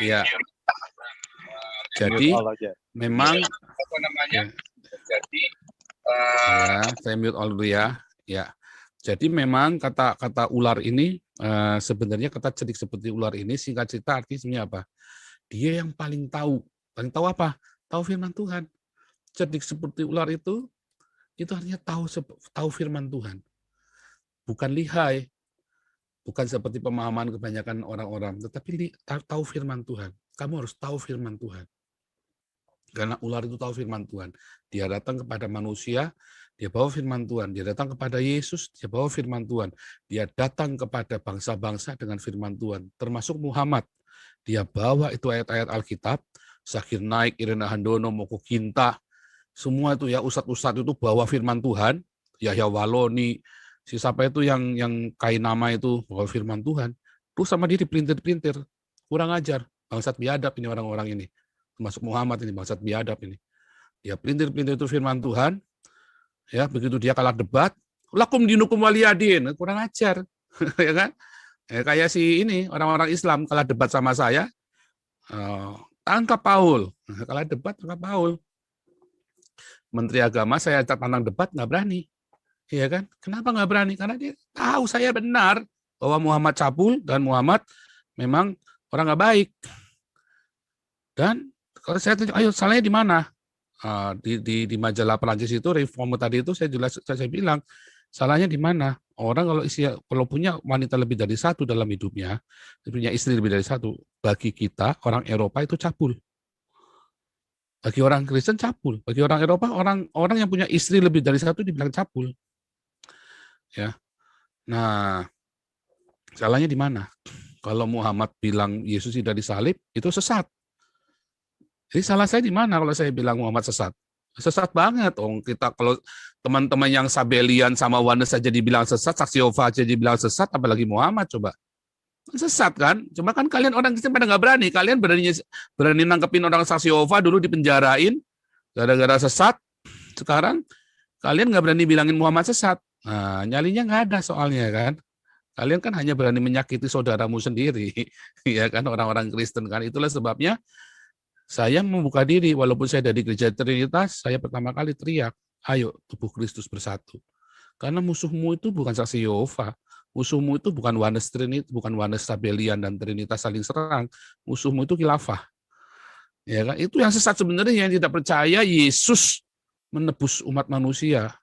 Ya, jadi memang ya, saya mute all dulu ya. Ya, jadi memang kata ular ini sebenarnya kata cerdik seperti ular ini singkat cerita artinya apa? Dia yang paling tahu apa? Tahu firman Tuhan. Cerdik seperti ular itu artinya tahu firman Tuhan. Bukan lihai, bukan seperti pemahaman kebanyakan orang-orang, tetapi tahu firman Tuhan. Kamu harus tahu firman Tuhan. Karena ular itu tahu firman Tuhan. Dia datang kepada manusia, dia bawa firman Tuhan. Dia datang kepada Yesus, dia bawa firman Tuhan. Dia datang kepada bangsa-bangsa dengan firman Tuhan. Termasuk Muhammad. Dia bawa itu ayat-ayat Alkitab, Zakir Naik, Irena Handono, Moko Kinta, semua itu ya ustadz-ustadz itu bawa firman Tuhan, Yahya Waloni, si siapa itu yang Kainama itu bawa firman Tuhan, terus sama dia dipelintir-pelintir, kurang ajar, bangsat biadab ini orang-orang ini, termasuk Muhammad ini bangsat biadab ini, dia pelintir-pelintir itu firman Tuhan, ya begitu dia kalah debat, lakum dinukum waliyadin, kurang ajar, ya kan? Kayak si ini orang-orang Islam kalah debat sama saya, tangkap Paul, kalah debat tangkap Paul. Menteri Agama saya tantang debat nggak berani, iya kan? Kenapa nggak berani? Karena dia tahu saya benar bahwa Muhammad cabul dan Muhammad memang orang nggak baik. Dan kalau saya tanya, ayo salahnya di mana? Di majalah Perancis itu Reform tadi itu saya bilang salahnya di mana? Orang kalau punya wanita lebih dari satu dalam hidupnya, punya istri lebih dari satu, bagi kita orang Eropa itu cabul. Bagi orang Kristen cabul, bagi orang Eropa orang yang punya istri lebih dari satu dibilang cabul. Ya. Nah, salahnya di mana? Kalau Muhammad bilang Yesus tidak disalib, itu sesat. Jadi salah saya di mana kalau saya bilang Muhammad sesat? Sesat banget. Kita kalau teman-teman yang Sabelian sama Oneness saja dibilang sesat, Saksi Yehova aja dibilang sesat, apalagi Muhammad coba. Sesat kan? Cuma kan kalian orang Kristen pada nggak berani. Kalian berani nangkepin orang Saksi Yehova dulu dipenjarain gara-gara sesat. Sekarang kalian nggak berani bilangin Muhammad sesat. Nah, nyalinya nggak ada soalnya kan. Kalian kan hanya berani menyakiti saudaramu sendiri, ya kan orang-orang Kristen kan. Itulah sebabnya saya membuka diri. Walaupun saya dari gereja Trinitas, saya pertama kali teriak, ayo tubuh Kristus bersatu. Karena musuhmu itu bukan Saksi Yehova. Musuhmu itu bukan Oneness Trinity, bukan Oneness Sabelian dan Trinitas saling serang. Musuhmu itu khilafah. Ya kan? Itu yang sesat sebenarnya, yang tidak percaya Yesus menebus umat manusia.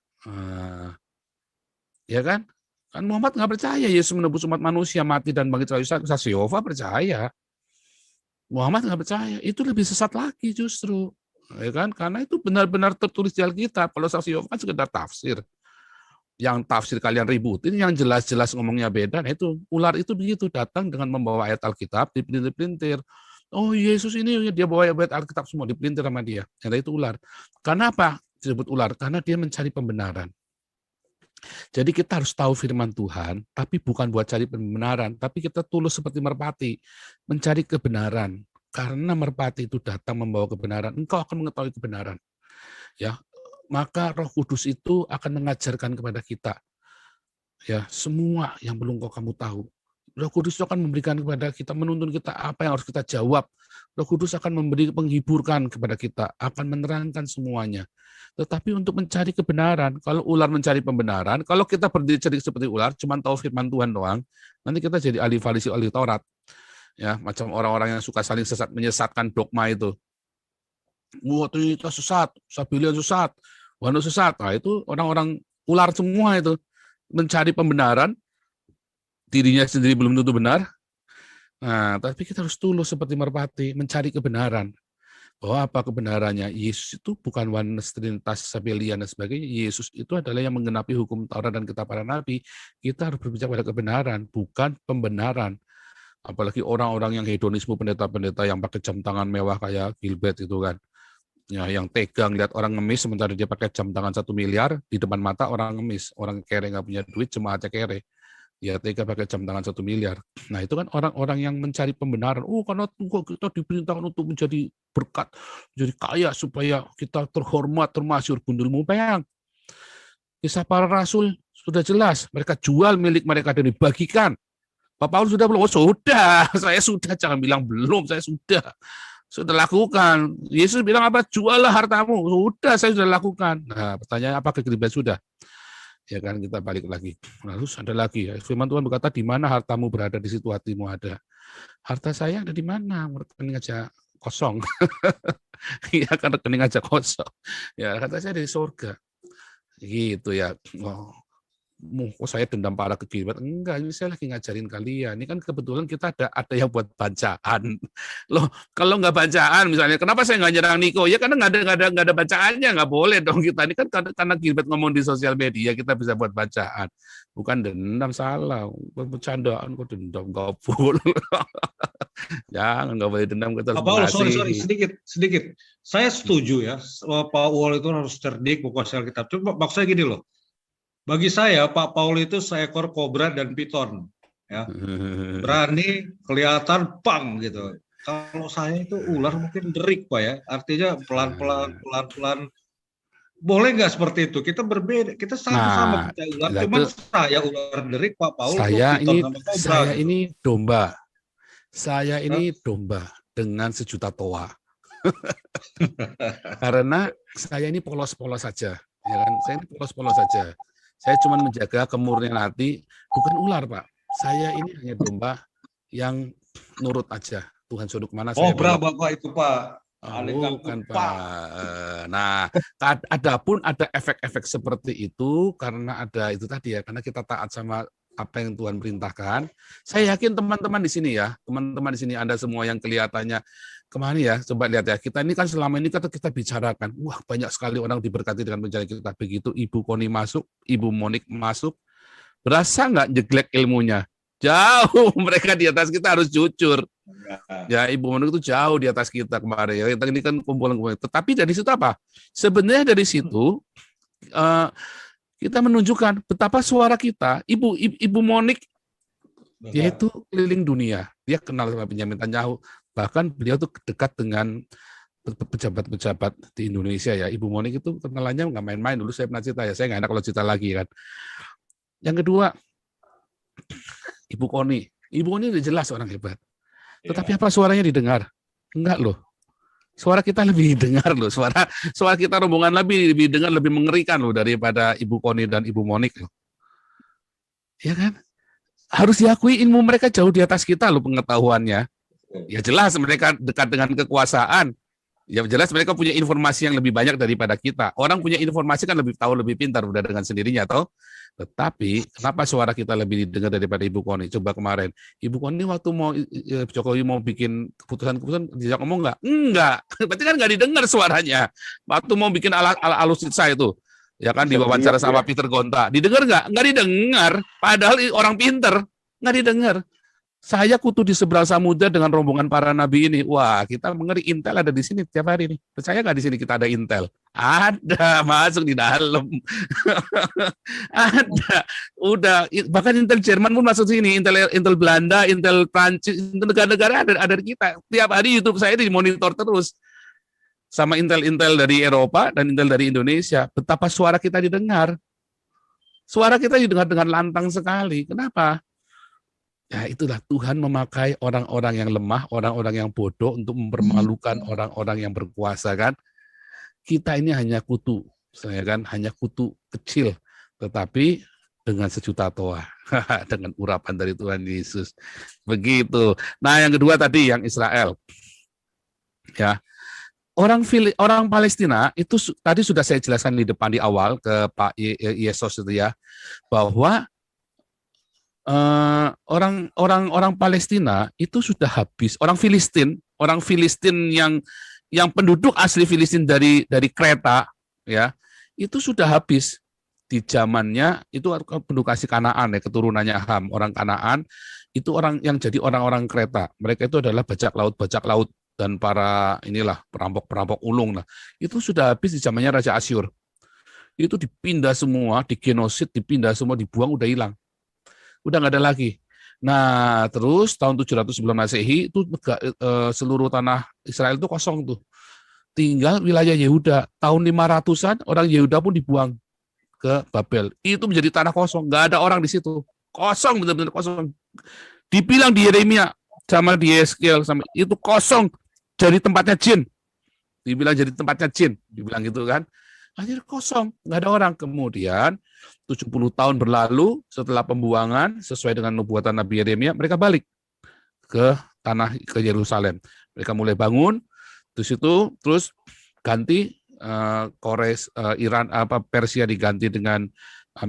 Ya kan? Kan Muhammad nggak percaya Yesus menebus umat manusia, mati dan bangkit dari Saksi Yehova percaya. Muhammad nggak percaya. Itu lebih sesat lagi justru. Ya kan? Karena itu benar-benar tertulis di Alkitab. Kalau Saksi Yehova kan sekedar tafsir. Yang tafsir kalian ributin, yang jelas-jelas ngomongnya beda. Nah itu ular itu begitu, datang dengan membawa ayat Alkitab, dipelintir-pelintir. Oh Yesus ini dia bawa ayat Alkitab semua, dipelintir sama dia. Nah itu ular. Karena apa disebut ular? Karena dia mencari pembenaran. Jadi kita harus tahu firman Tuhan, tapi bukan buat cari pembenaran, tapi kita tulus seperti merpati, mencari kebenaran. Karena merpati itu datang membawa kebenaran, engkau akan mengetahui kebenaran. Ya, maka Roh Kudus itu akan mengajarkan kepada kita ya semua yang belum kamu tahu. Roh Kudus itu akan memberikan kepada kita, menuntun kita apa yang harus kita jawab. Roh Kudus akan memberi penghiburkan kepada kita, akan menerangkan semuanya. Tetapi untuk mencari kebenaran, kalau ular mencari pembenaran, kalau kita berdiri cerdik seperti ular, cuma tahu firman Tuhan doang, nanti kita jadi ahli Farisi, ahli Taurat. Ya, macam orang-orang yang suka saling menyesatkan dogma itu. Wah, itu sesat, Sabelian sesat, Oneness sesat. Nah, itu orang-orang ular semua itu mencari pembenaran, dirinya sendiri belum tentu benar. Nah, tapi kita harus tulus seperti merpati, mencari kebenaran. Bahwa apa kebenarannya? Yesus itu bukan Oneness, Trinitas, Sabelian, dan sebagainya. Yesus itu adalah yang menggenapi hukum Taurat dan kitab para nabi. Kita harus berbicara pada kebenaran, bukan pembenaran. Apalagi orang-orang yang hedonisme, pendeta-pendeta yang pakai jam tangan mewah kayak Gilbert itu kan. Ya, yang tegang lihat orang ngemis sementara dia pakai jam tangan 1 miliar di depan mata orang ngemis, orang kere nggak punya duit cuma aja kere, ya tega pakai jam tangan 1 miliar. Nah itu kan orang-orang yang mencari pembenaran. Karena kita diperintahkan untuk menjadi berkat, menjadi kaya supaya kita terhormat, termasyhur. Gundulmu bayang. Kisah para rasul sudah jelas, mereka jual milik mereka dan dibagikan. Pak Paulus sudah belum? Oh sudah, saya sudah, jangan bilang belum, saya sudah lakukan. Yesus bilang apa? Juallah hartamu. Sudah, saya sudah lakukan. Nah, pertanyaan apakah kita sudah? Ya kan, kita balik lagi. Lalu ada lagi, ya. Firman Tuhan berkata, di mana hartamu berada, di situ hatimu ada. Harta saya ada di mana? Rekening aja kosong. Iya kan, rekening aja kosong. Ya, harta saya di surga. Gitu ya. Oh, kok saya dendam parah ke Gilbert? Enggak, ini saya lagi ngajarin kalian. Ini kan kebetulan kita ada yang buat bacaan. Loh, kalau nggak bacaan misalnya, kenapa saya nggak nyerang Niko? Ya karena nggak ada bacaannya, nggak boleh dong kita. Ini kan karena Gilbert ngomong di sosial media, kita bisa buat bacaan. Bukan dendam, salah. Bercandaan kok dendam, nggak boleh. Jangan, nggak boleh dendam, kita harus Paulus, sorry, mengasihi. sedikit. Saya setuju ya, Pak Wol itu harus cerdik menguasai Alkitab. Cuma maksudnya gini loh, bagi saya Pak Paul itu seekor kobra dan piton, ya berani, kelihatan pang gitu. Kalau saya itu ular mungkin derik Pak ya, artinya pelan-pelan. Boleh nggak seperti itu? Kita berbeda, kita sama-sama Nah, kita ular, itu cuman saya ular derik, Pak Paul itu saya piton ini sama kobra saya gitu. ini domba. Saya Hah? ini domba dengan sejuta toa. Karena saya ini polos-polos saja, ya kan? Saya ini polos-polos saja. Saya cuma menjaga kemurnian hati, bukan ular, Pak. Saya ini hanya domba yang nurut aja. Tuhan suruh kemana saya Kobra belok. Bapak itu Pak. Oh, Aneh bukan, ganggu, Pak. Pak. Nah, adapun ada efek-efek seperti itu karena ada itu tadi ya, karena kita taat sama apa yang Tuhan perintahkan. Saya yakin teman-teman di sini ya, teman-teman di sini Anda semua yang kelihatannya kemana ya, coba lihat ya. Kita ini kan selama ini kita bicarakan, wah banyak sekali orang diberkati dengan penjara kita. Begitu Ibu Koni masuk, Ibu Monik masuk, berasa nggak jeglek ilmunya? Jauh, mereka di atas kita harus jujur. Ya, Ibu Monik itu jauh di atas kita kemarin. Ya, kita ini kan kumpulan-kumpulan. Tetapi dari situ apa? Sebenarnya dari situ kita menunjukkan betapa suara kita, Ibu Monik, dia itu keliling dunia. Dia kenal sama Benyamin Netanyahu. Bahkan beliau tuh dekat dengan pejabat-pejabat di Indonesia ya. Ibu Monik itu kenalannya nggak main-main. Dulu saya pernah cerita ya. Saya nggak enak kalau cerita lagi kan. Yang kedua, Ibu Koni. Ibu Koni udah jelas orang hebat. Tetapi apa suaranya didengar? Enggak loh. Suara kita lebih didengar loh. Suara kita rombongan lebih dengar, lebih mengerikan loh daripada Ibu Koni dan Ibu Monik loh. Ya kan? Harus diakui ilmu mereka jauh di atas kita loh pengetahuannya. Ya jelas mereka dekat dengan kekuasaan. Ya jelas mereka punya informasi yang lebih banyak daripada kita. Orang punya informasi kan lebih tahu, lebih pintar udah dengan sendirinya toh. Tetapi kenapa suara kita lebih didengar daripada Ibu Koni? Coba kemarin, Ibu Koni waktu mau Jokowi mau bikin keputusan diajak ngomong nggak? Enggak. Berarti kan nggak didengar suaranya. Waktu mau bikin alutsista itu, ya kan diwawancara sama Peter Gonta, didengar nggak? Nggak didengar. Padahal orang pinter, nggak didengar. Saya kutu di seberang samudra dengan rombongan para nabi ini. Wah, kita mengeri, intel ada di sini tiap hari nih. Percaya nggak di sini kita ada intel? Ada, masuk di dalam. Ada. Udah, bahkan intel Jerman pun masuk sini, intel Belanda, intel Prancis, intel negara-negara ada di kita. Tiap hari YouTube saya dimonitor terus sama intel dari Eropa dan intel dari Indonesia. Betapa suara kita didengar. Suara kita didengar dengan lantang sekali. Kenapa? Ya itulah Tuhan memakai orang-orang yang lemah, orang-orang yang bodoh untuk mempermalukan orang-orang yang berkuasa kan. Kita ini hanya kutu, saya kan hanya kutu kecil, tetapi dengan sejuta toa, dengan urapan dari Tuhan Yesus. Begitu. Nah yang kedua tadi yang Israel, ya orang Palestina itu tadi sudah saya jelaskan di depan di awal ke Pak Yesus itu ya, bahwa orang Palestina itu sudah habis. Orang Filistin yang penduduk asli Filistin dari Kreta ya, itu sudah habis di zamannya itu penduduk asli Kanaan ya, keturunannya Ham, orang Kanaan itu orang yang jadi orang-orang Kreta. Mereka itu adalah bajak laut dan para inilah perampok ulung lah. Itu sudah habis di zamannya Raja Asyur. Itu dipindah semua, digenosid, dipindah semua, dibuang, udah hilang. Udah nggak ada lagi. Nah, terus tahun 700 sebelum Masehi itu seluruh tanah Israel itu kosong tuh. Tinggal wilayah Yehuda. Tahun 500-an orang Yehuda pun dibuang ke Babel. Itu menjadi tanah kosong, nggak ada orang di situ. Kosong, benar-benar kosong. Dibilang di Yeremia sama di Yeskiel sama itu kosong, jadi tempatnya jin. Dibilang jadi tempatnya jin, dibilang gitu kan. Akhirnya kosong, nggak ada orang. Kemudian 70 tahun berlalu setelah pembuangan sesuai dengan nubuatan Nabi Yeremia, mereka balik ke ke Yerusalem. Mereka mulai bangun, terus ganti Iran Persia diganti dengan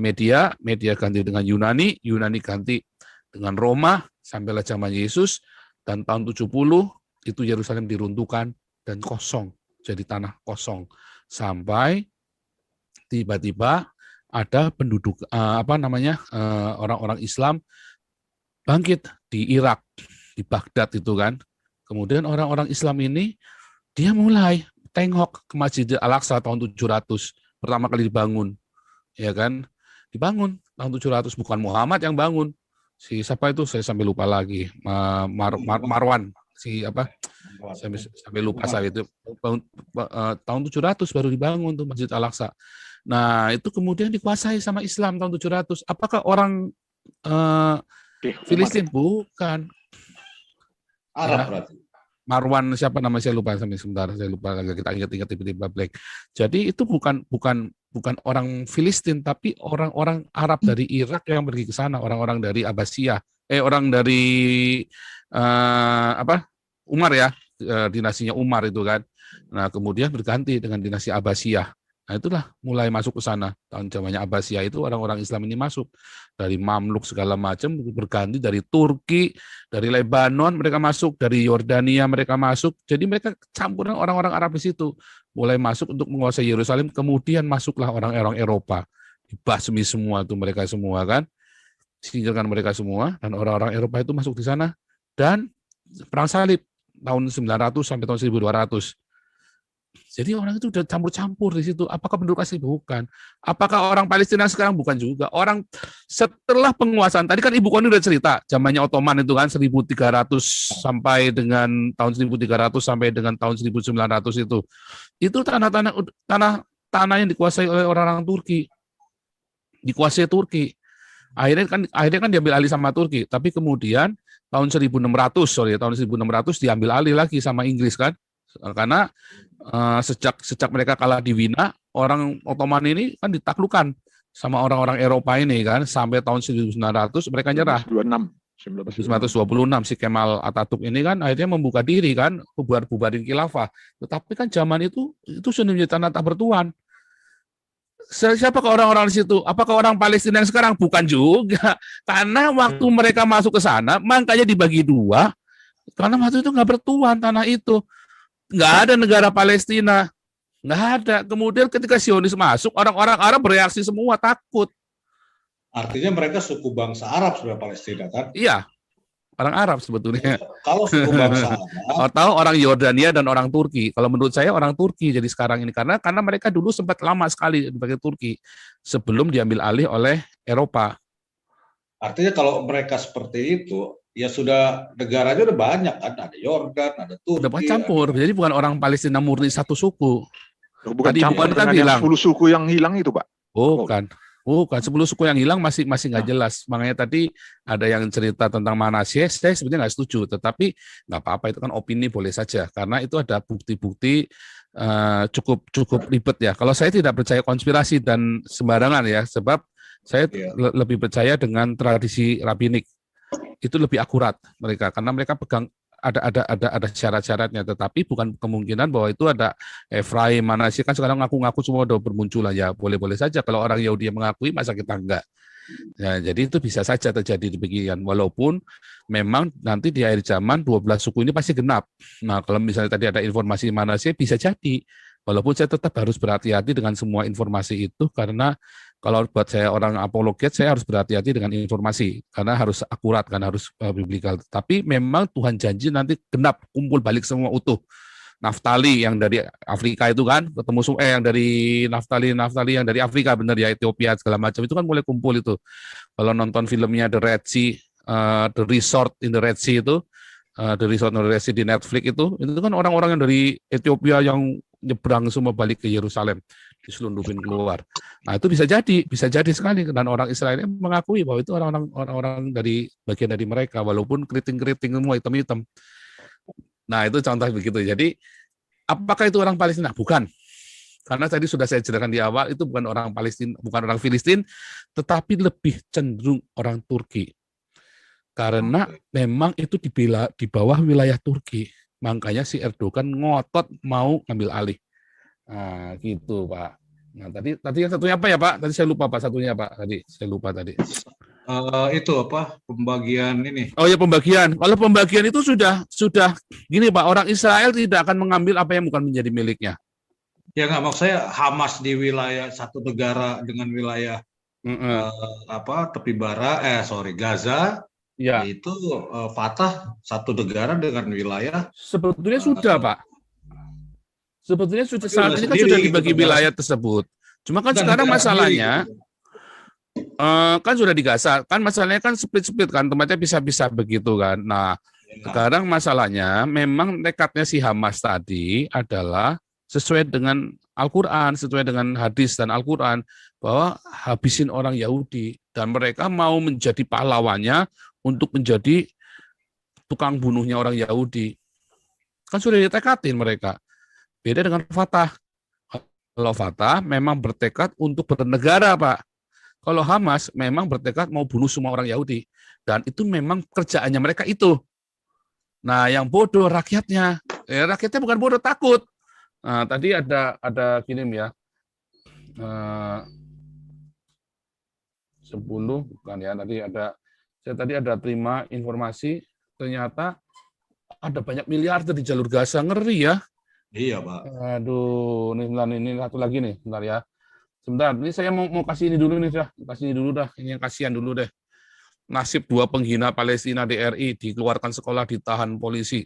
Media ganti dengan Yunani ganti dengan Roma sampailah zaman Yesus, dan tahun 70 itu Yerusalem diruntuhkan dan kosong, jadi tanah kosong sampai tiba-tiba ada penduduk orang-orang Islam bangkit di Irak, di Baghdad itu kan. Kemudian orang-orang Islam ini dia mulai tengok ke Masjid Al-Aqsa tahun 700 pertama kali dibangun, ya kan? Dibangun tahun 700, bukan Muhammad yang bangun. Si siapa itu saya sampai lupa lagi. Marwan, si apa? Sampai lupa saya itu. Tahun 700 baru dibangun tuh Masjid Al-Aqsa. Nah, itu kemudian dikuasai sama Islam tahun 700. Apakah orang Filistin? Bukan. Arab berarti. Marwan siapa nama saya lupa sampai sebentar, saya lupa lagi, kita ingat tiba-tiba blank. Jadi itu bukan orang Filistin, tapi orang-orang Arab dari Irak yang pergi ke sana, orang-orang dari Abbasiyah, orang dari Umar ya, dinasinya Umar itu kan. Nah, kemudian berganti dengan dinasti Abbasiyah. Nah, itulah mulai masuk ke sana. Tahun zamannya Abbasiyah itu orang-orang Islam ini masuk. Dari Mamluk segala macam, berganti dari Turki, dari Lebanon mereka masuk, dari Yordania mereka masuk. Jadi mereka campuran orang-orang Arab di situ. Mulai masuk untuk menguasai Yerusalem, kemudian masuklah orang-orang Eropa. Dibasmi semua itu mereka semua kan. Singkirkan mereka semua, dan orang-orang Eropa itu masuk di sana. Dan perang salib tahun 900 sampai tahun 1200. Jadi orang itu udah campur-campur di situ. Apakah penduduk asli? Bukan. Apakah orang Palestina sekarang? Bukan juga. Orang setelah penguasaan, tadi kan Ibu Koni udah cerita, zamannya Ottoman itu kan 1300 sampai dengan tahun 1300 sampai dengan tahun 1900 itu. Itu tanah yang dikuasai oleh orang-orang Turki. Dikuasai Turki. Akhirnya kan diambil alih sama Turki, tapi kemudian tahun 1600 diambil alih lagi sama Inggris kan. Karena sejak mereka kalah di Wina, orang Ottoman ini kan ditaklukkan sama orang-orang Eropa ini kan, sampai tahun 1900 mereka nyerah. 1926 si Kemal Atatürk ini kan akhirnya membuka diri kan, bubarin khilafah. Tetapi kan zaman itu sudah menjadi tanah tak bertuan. Siapakah orang-orang di situ? Apakah orang Palestina yang sekarang? Bukan juga. Karena waktu mereka masuk ke sana, makanya dibagi dua. Karena waktu itu nggak bertuan tanah itu. Nggak ada negara Palestina, nggak ada. Kemudian ketika Zionis masuk, orang-orang Arab bereaksi semua, takut. Artinya mereka suku bangsa Arab sebenarnya Palestina kan? Iya, orang Arab sebetulnya. Kalau suku bangsa Arab, atau orang Yordania dan orang Turki. Kalau menurut saya orang Turki jadi sekarang ini karena mereka dulu sempat lama sekali sebagai Turki sebelum diambil alih oleh Eropa. Artinya kalau mereka seperti itu, ya sudah negaranya udah banyak kan, ada Yordan, ada Turki. Udah campur, jadi bukan orang Palestina murni satu suku. Bukan tadi campur kan dengan 10 suku yang hilang itu, Pak. Bukan 10 suku yang hilang masih nggak jelas. Makanya tadi ada yang cerita tentang Manasye, saya sebenarnya nggak setuju. Tetapi nggak apa-apa, itu kan opini, boleh saja. Karena itu ada bukti-bukti cukup ribet ya. Kalau saya tidak percaya konspirasi dan sembarangan ya, sebab saya lebih percaya dengan tradisi rabbinik. Itu lebih akurat mereka karena mereka pegang ada syarat-syaratnya, tetapi bukan kemungkinan bahwa itu ada Efraim, Manasye kan sekarang ngaku-ngaku semua udah bermunculan ya, boleh-boleh saja kalau orang Yahudi yang mengakui, masa kita enggak. Ya, jadi itu bisa saja terjadi demikian, walaupun memang nanti di akhir zaman 12 suku ini pasti genap. Nah, kalau misalnya tadi ada informasi Manasye bisa jadi, walaupun saya tetap harus berhati-hati dengan semua informasi itu karena kalau buat saya orang apologet, saya harus berhati-hati dengan informasi karena harus akurat kan, harus biblikal. Tapi memang Tuhan janji nanti genap, kumpul balik semua utuh. Naftali yang dari Afrika itu kan ketemu yang dari Naftali yang dari Afrika benar ya, Ethiopia segala macam itu kan mulai kumpul itu. Kalau nonton filmnya The Red Sea, The Resort in the Red Sea itu, The Resort in the Red Sea di Netflix itu kan orang-orang yang dari Ethiopia yang nyebrang semua balik ke Yerusalem. diselundupin keluar. Nah, itu bisa jadi sekali, dan orang Israel mengakui bahwa itu orang-orang dari bagian dari mereka, walaupun keriting-keriting semua hitam-hitam. Nah, itu contoh begitu. Jadi, apakah itu orang Palestina? Bukan. Karena tadi sudah saya jelaskan di awal, itu bukan orang Palestina, bukan orang Filistin, tetapi lebih cenderung orang Turki. Karena memang itu di bawah wilayah Turki. Makanya si Erdogan ngotot mau ngambil alih. Nah, gitu, Pak. Nah, tadi yang satunya apa ya, Pak? Tadi saya lupa, Pak, satunya, Pak. Tadi saya lupa tadi. Itu apa pembagian ini? Oh ya, pembagian. Kalau pembagian itu sudah gini, Pak, orang Israel tidak akan mengambil apa yang bukan menjadi miliknya. Ya nggak, maksud saya Hamas di wilayah satu negara dengan wilayah tepi barat, Gaza, Ya, itu Fatah satu negara dengan wilayah. sebetulnya sudah, Pak. Sebetulnya sudah saat ini kan sendiri, sudah dibagi gitu, wilayah tersebut. Cuma kan bukan sekarang negara masalahnya sendiri, gitu. kan sudah di Gaza, kan masalahnya kan split-split kan, tempatnya bisa-bisa begitu kan. Nah, sekarang masalahnya memang nekatnya si Hamas tadi adalah sesuai dengan Al-Quran, sesuai dengan hadis dan Al-Quran, bahwa habisin orang Yahudi, dan mereka mau menjadi pahlawannya untuk menjadi tukang bunuhnya orang Yahudi. Kan sudah ditekatin mereka. Beda dengan Fatah. Kalau Fatah memang bertekad untuk bernegara, Pak. Kalau Hamas memang bertekad mau bunuh semua orang Yahudi. Dan itu memang kerjaannya mereka itu. Nah, yang bodoh rakyatnya. Rakyatnya bukan bodoh, takut. Nah, tadi ada kirim ya. 10 bukan ya, saya tadi ada terima informasi ternyata ada banyak miliarder di jalur Gaza, ngeri ya. Iya, Pak. Aduh, ini satu lagi nih, sebentar ya. Sebentar, ini saya mau kasih ini dulu nih, kasih ini dulu dah. Ini yang kasihan dulu deh. Nasib 2 penghina Palestina di RI, dikeluarkan sekolah, ditahan polisi.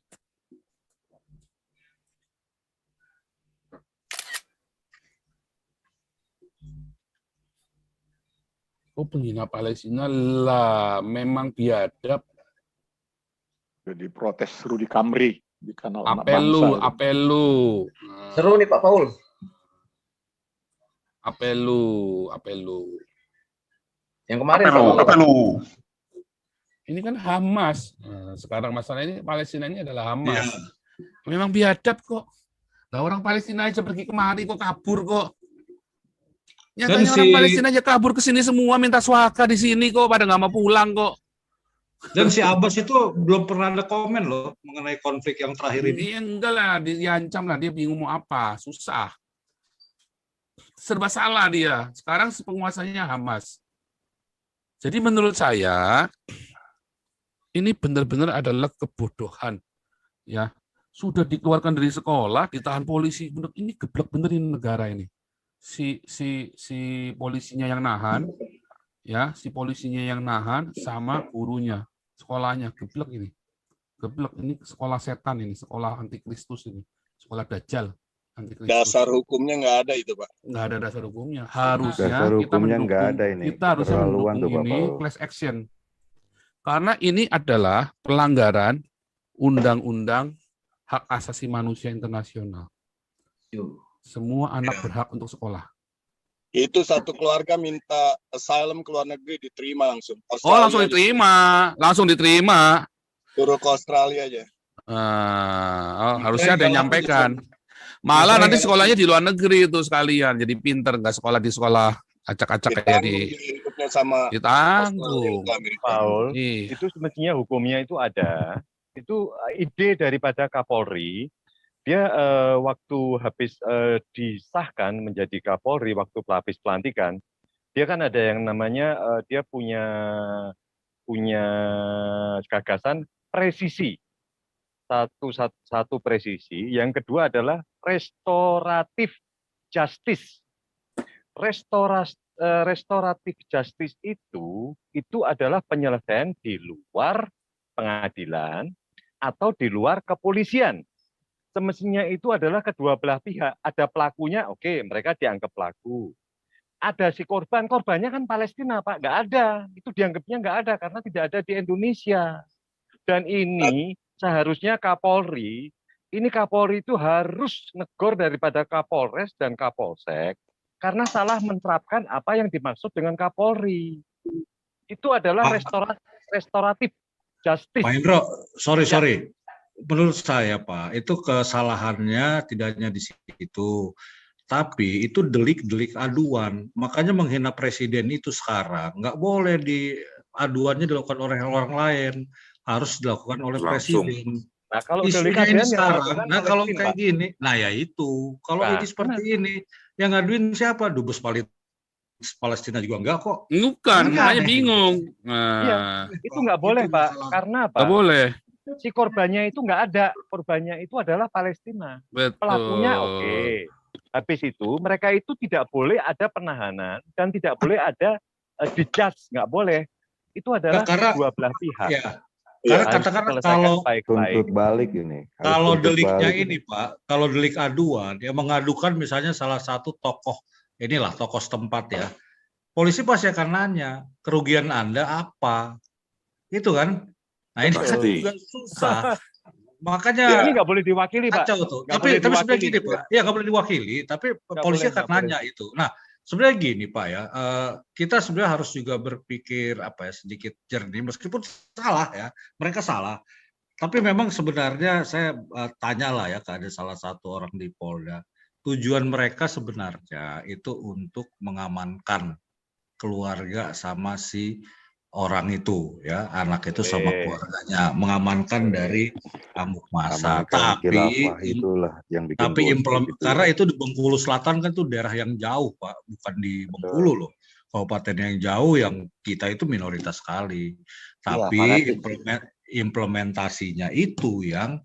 Oh, penghina Palestina lah, memang biadab. Jadi protes Rudi Kamri di kanal Anak Bangsa. Apel lu. Seru nih Pak Paul. Apel lu. Yang kemarin Pak Paul. Ini kan Hamas. Nah, sekarang masalah ini Palestina ini adalah Hamas. Iya. Memang biadab kok. Nah, orang Palestina aja pergi kemari kok kabur kok. Nyatanya orang Palestina aja kabur ke sini semua minta swaka di sini kok, pada nggak mau pulang kok. Dan si Abbas itu belum pernah ada komen loh mengenai konflik yang terakhir ini. Enggak lah, diancam lah, dia bingung mau apa, susah. Serba salah dia. Sekarang penguasanya Hamas. Jadi menurut saya ini benar-benar adalah kebodohan. Ya, sudah dikeluarkan dari sekolah, ditahan polisi. Menurut ini geblek bener ini negara ini. Si polisinya yang nahan, ya, si polisinya yang nahan sama gurunya, sekolahnya geblek ini. Geblek ini sekolah setan ini, sekolah antikristus ini, sekolah dajjal antikristus. Dasar hukumnya nggak ada itu, Pak. Nggak ada dasar hukumnya. Harusnya dasar hukumnya nggak ada ini. Kita harusnya mendukung ini class action. Karena ini adalah pelanggaran undang-undang hak asasi manusia internasional. Semua anak berhak untuk sekolah. Itu satu keluarga minta asylum ke luar negeri, diterima langsung. Oh, langsung diterima. Suruh ke Australia aja. Harusnya ada yang nyampaikan. Malah nanti sekolahnya di luar negeri itu sekalian. Jadi pinter, nggak sekolah di sekolah acak-acak kayak ditanggung. Paul, itu semestinya hukumnya itu ada. Itu ide daripada Kapolri. Dia waktu habis disahkan menjadi Kapolri, waktu habis pelantikan, dia kan ada yang namanya dia punya gagasan presisi. Satu presisi, yang kedua adalah restoratif justice. Restoratif justice itu adalah penyelesaian di luar pengadilan atau di luar kepolisian. Semestinya itu adalah kedua belah pihak. Ada pelakunya, oke, mereka dianggap pelaku. Ada si korbannya kan Palestina, Pak, nggak ada. Itu dianggapnya nggak ada karena tidak ada di Indonesia. Dan ini seharusnya Kapolri itu harus negor daripada Kapolres dan Kapolsek. karena salah menerapkan apa yang dimaksud dengan Kapolri. Itu adalah restoratif justice. Pak Indro, sorry. Ya. Menurut saya, Pak, itu kesalahannya tidak hanya di situ. Tapi itu delik-delik aduan. Makanya menghina presiden itu sekarang nggak boleh aduannya dilakukan oleh orang lain. Harus dilakukan oleh Langsung. presiden. Nah, kalau Isunya delik ini aduan yang sekarang, dilakukan nah oleh kalau tim, kayak Pak. gini, nah ya itu. Kalau Nah, ini seperti ini, yang ngaduin siapa? Dubes Palestina juga enggak kok. Bukan, Kan makanya aneh. bingung. Iya, Nah, itu nggak boleh, Itu Pak. masalah. Karena apa? nggak boleh. Si korbannya itu nggak ada. Korbannya itu adalah Palestina. Pelakunya Betul. oke. Habis itu mereka itu tidak boleh ada penahanan dan tidak boleh ada dijudge, nggak boleh. Itu adalah Karena- kedua belah pihak. Ya, karena Harus katakanlah diselesaikan kalau baik-baik. Tuntut balik ini. Harus kalau tuntut deliknya balik ini, Pak, kalau delik aduan, yang mengadukan misalnya salah satu tokoh setempat ya, polisi pasti akan nanya, kerugian Anda apa? Itu kan? Nah ini kan Pasti. juga susah. Makanya Ini nggak boleh diwakili, Pak. kacau tuh. Nggak Tapi boleh sebenarnya diwakili. gini, Pak. Ya nggak boleh diwakili, tapi polisi boleh, akan nggak nanya itu. Nah, sebenarnya gini, Pak ya, kita sebenarnya harus juga berpikir sedikit jernih, meskipun salah ya, mereka salah. Tapi memang sebenarnya saya tanyalah ya ke ada salah satu orang di Polda, tujuan mereka sebenarnya itu untuk mengamankan keluarga sama si orang itu ya, anak itu sama keluarganya, mengamankan dari amuk massa. Amankan Tapi khilafah itulah yang bikin bosan gitu. karena itu di Bengkulu Selatan kan tuh daerah yang jauh, Pak, bukan di Bengkulu loh. Kabupaten yang jauh yang kita itu minoritas sekali. Tapi implementasinya itu yang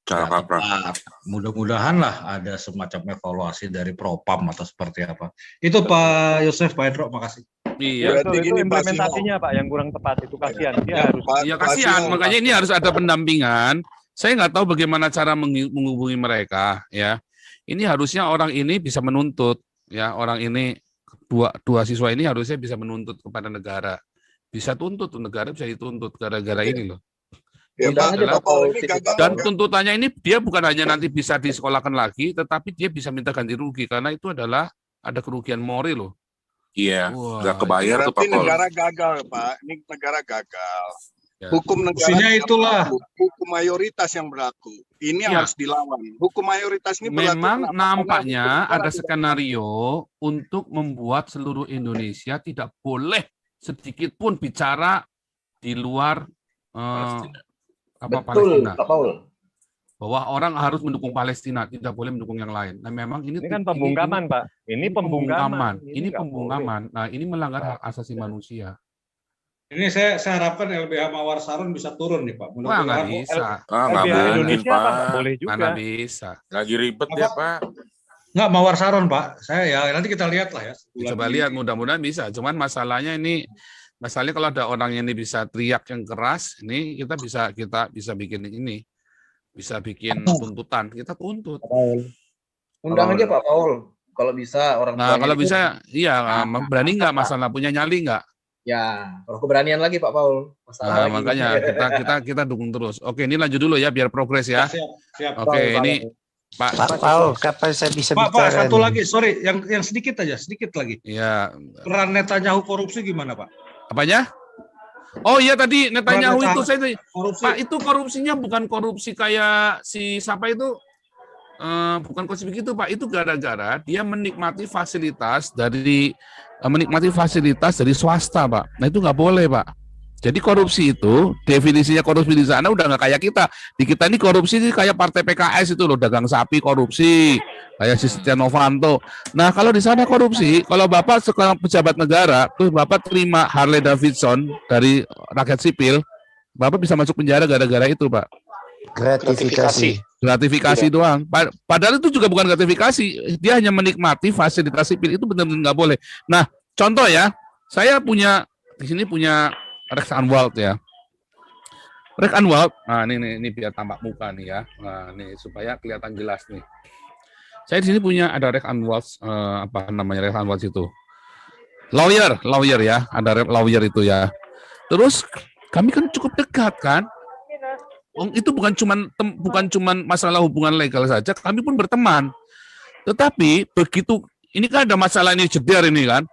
Cara kaprah. tepat. Mudah-mudahan lah ada semacam evaluasi dari Propam atau seperti apa. Itu Pak Yosef, Pak Hendro, makasih. Iya. Betul, Berarti itu gini, Pak implementasinya, Pak, yang kurang tepat. Itu kasihan. Dia Ya, harus Pak- Iya Pak kasihan, Sinong, makanya ini harus ada pendampingan. Saya nggak tahu bagaimana cara menghubungi mereka, ya. Ini harusnya orang ini bisa menuntut, ya. Orang ini dua siswa ini harusnya bisa menuntut kepada negara, bisa tuntut, negara bisa dituntut gara-gara ini loh. Ya, Undang Pak, aja Pak Paul ini gagal. Dan tuntutannya ini dia bukan hanya nanti bisa disekolahkan lagi, tetapi dia bisa minta ganti rugi karena itu adalah ada kerugian moral loh. Iya, Wah, nggak kebayar tuh Pak Berarti Pol. negara gagal, Pak. Ini negara gagal. Ya. Hukum negara Fungsinya tidak itulah. berlaku. Hukum mayoritas yang berlaku. Ini yang Ya. harus dilawan. Hukum mayoritas ini berlaku. Memang kenapa? nampaknya Karena hukum ada negara tidak skenario untuk membuat seluruh Indonesia tidak boleh sedikit pun bicara di luar Palestina. apa Betul, Palestina, Pak Paul. bahwa orang harus mendukung Palestina, tidak boleh mendukung yang lain. Nah, memang ini kan pembungkaman, Pak. Ini pembungkaman. Ini nggak pembungkaman. Nah, ini melanggar hak asasi manusia. Ini saya harapkan LBH Mawar Sarun bisa turun nih, Pak. Wah, nggak Mudah-mudahan bisa. Nggak LBH mungkin Indonesia, Pak, nggak Pak. boleh juga. Mana bisa. Lagi ribet ya Pak. nggak Mawar Sarun, Pak. Saya ya nanti kita lihat lah ya. sebulan Coba ini. lihat, mudah-mudahan bisa. Cuman masalahnya kalau ada orang yang ini bisa teriak yang keras, ini kita bisa bikin ini, bisa bikin tuntutan. Kita tuntut. Undang aja Pak Paul. Kalau bisa orang Nah, tuanya kalau itu- bisa, iya, berani nggak masalah, punya nyali nggak? Ya, kalau keberanian lagi Pak Paul. Masalah Nah, lagi. makanya kita dukung terus. Oke, ini lanjut dulu ya, biar progres ya. Siap. Oke, ini Pak. Pak Paul, kapan saya bisa Pak, bicara? satu nih? lagi, sorry, yang sedikit lagi. Ya, Peran Netanyahu korupsi gimana, Pak? apanya? Oh iya tadi Netanyahu Peran itu saya Korupsi. Pak, itu korupsinya bukan korupsi kayak si siapa itu, bukan korupsi begitu Pak, itu gara-gara dia menikmati fasilitas dari swasta Pak. Nah itu nggak boleh Pak. Jadi korupsi itu, definisinya korupsi di sana udah nggak kayak kita. Di kita ini korupsi ini kayak partai PKS itu loh, dagang sapi korupsi, kayak si Setia Novanto. Nah kalau di sana korupsi, kalau Bapak sekarang pejabat negara, terus Bapak terima Harley Davidson dari rakyat sipil, Bapak bisa masuk penjara gara-gara itu Pak. Gratifikasi. Gratifikasi doang. Padahal itu juga bukan gratifikasi, dia hanya menikmati fasilitas sipil, itu benar-benar nggak boleh. Nah contoh ya, saya di sini punya Rex Anwalt ya. Rex Anwalt, nah ini biar tampak muka nih ya. Nah, nih supaya kelihatan jelas nih. Saya di sini punya ada Rex Anwalt, apa namanya Rex Anwalt itu? Lawyer ya, ada lawyer itu ya. Terus kami kan cukup dekat kan? Itu bukan cuman masalah hubungan legal saja, kami pun berteman. Tetapi begitu ini kan ada masalah ini jeder ini kan.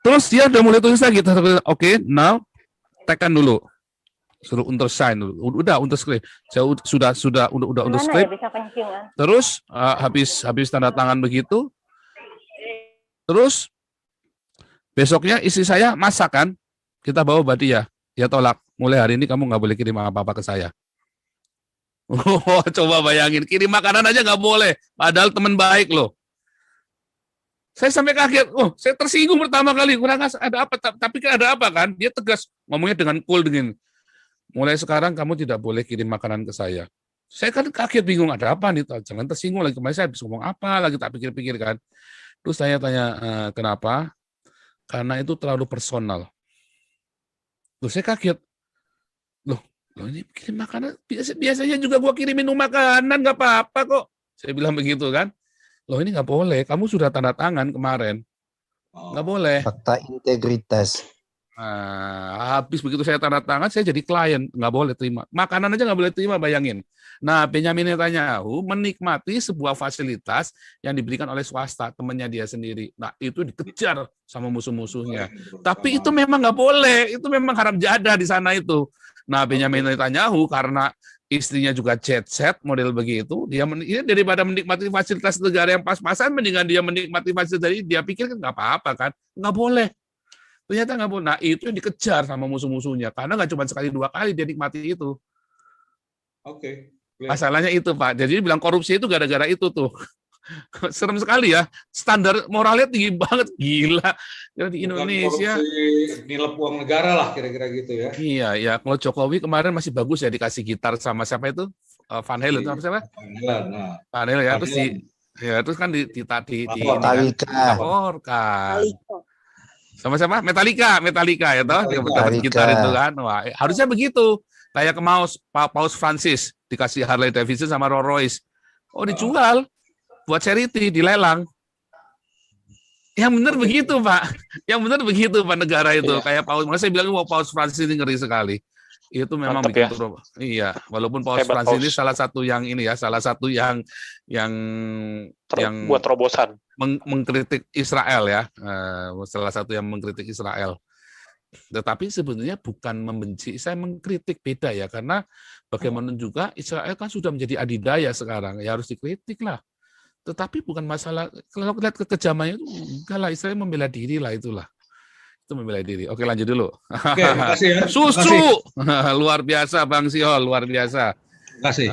Terus dia udah mulai tulis lagi, oke, now tekan dulu. Suruh untersign dulu. Udah unterscribe. Saya sudah unterscribe. Ya bisa kencingan? Terus habis tanda tangan begitu. Terus besoknya istri saya masak kan. Kita bawa Mbak Dia. Ya tolak. Mulai hari ini kamu nggak boleh kirim apa-apa ke saya. Oh, coba bayangin. Kirim makanan aja nggak boleh. Padahal teman baik loh. Saya sampai kaget, saya tersinggung pertama kali, kurang ada apa, tapi kan ada apa kan? Dia tegas, ngomongnya dengan cool, dengan mulai sekarang kamu tidak boleh kirim makanan ke saya. Saya kan kaget, bingung, ada apa nih, jangan tersinggung lagi, kemarin saya habis ngomong apa lagi, tak pikir-pikir kan. Terus saya tanya, kenapa? Karena itu terlalu personal. Terus saya kaget, loh ini kirim makanan, biasanya juga gua kirim minum makanan, nggak apa-apa kok. Saya bilang begitu kan. Loh ini nggak boleh, kamu sudah tanda tangan kemarin. Nggak boleh. Fakta integritas. Habis begitu saya tanda tangan, saya jadi klien. Nggak boleh terima. Makanan aja nggak boleh terima, bayangin. Nah, Benyamin Netanyahu menikmati sebuah fasilitas yang diberikan oleh swasta, temannya dia sendiri. Nah, itu dikejar sama musuh-musuhnya. Tapi itu memang nggak boleh. Itu memang haram jadah di sana itu. Nah, Benyamin Netanyahu karena istrinya juga jet set model begitu, dia daripada menikmati fasilitas negara yang pas-pasan, mendingan dia menikmati fasilitas tadi, dia pikir kan nggak apa-apa kan, nggak boleh. Ternyata nggak boleh. Nah itu yang dikejar sama musuh-musuhnya, karena nggak cuma sekali 2 kali dia nikmati itu. Oke. Masalahnya itu Pak, jadi bilang korupsi itu gara-gara itu tuh. Serem sekali ya, standar moralnya tinggi banget, gila. Di Indonesia nilai uang negara lah kira-kira gitu ya. Iya, ya. Kalau Jokowi kemarin masih bagus ya dikasih gitar sama siapa itu? Van Halen itu apa siapa? Van Halen ya. Terus terus kan dilaporkan. Sama-sama Metallica ya toh, dapat gitar itu kan. Wah, harusnya begitu. Kayak ke Paus Francis dikasih Harley Davidson sama Rolls Royce. Oh, dijual buat charity, dilelang. Yang benar begitu, Pak. Yang benar begitu, Pak, negara itu. Iya. Kayak Paus, saya bilang Paus Francis ini ngeri sekali. Itu memang bikin iya, walaupun Paus Francis ini salah satu yang ini ya, salah satu yang buat terobosan. Mengkritik Israel ya. Salah satu yang mengkritik Israel. Tetapi sebenarnya bukan membenci, saya mengkritik, beda ya, karena bagaimana juga Israel kan sudah menjadi adidaya sekarang, ya harus dikritik lah. Tetapi bukan masalah, kalau lihat kekejamannya itu, enggak lah, Israel membela diri lah, itulah. Itu membela diri. Oke, lanjut dulu. Oke, makasih ya. Susu! Luar biasa, Bang Siol, luar biasa. Terima kasih.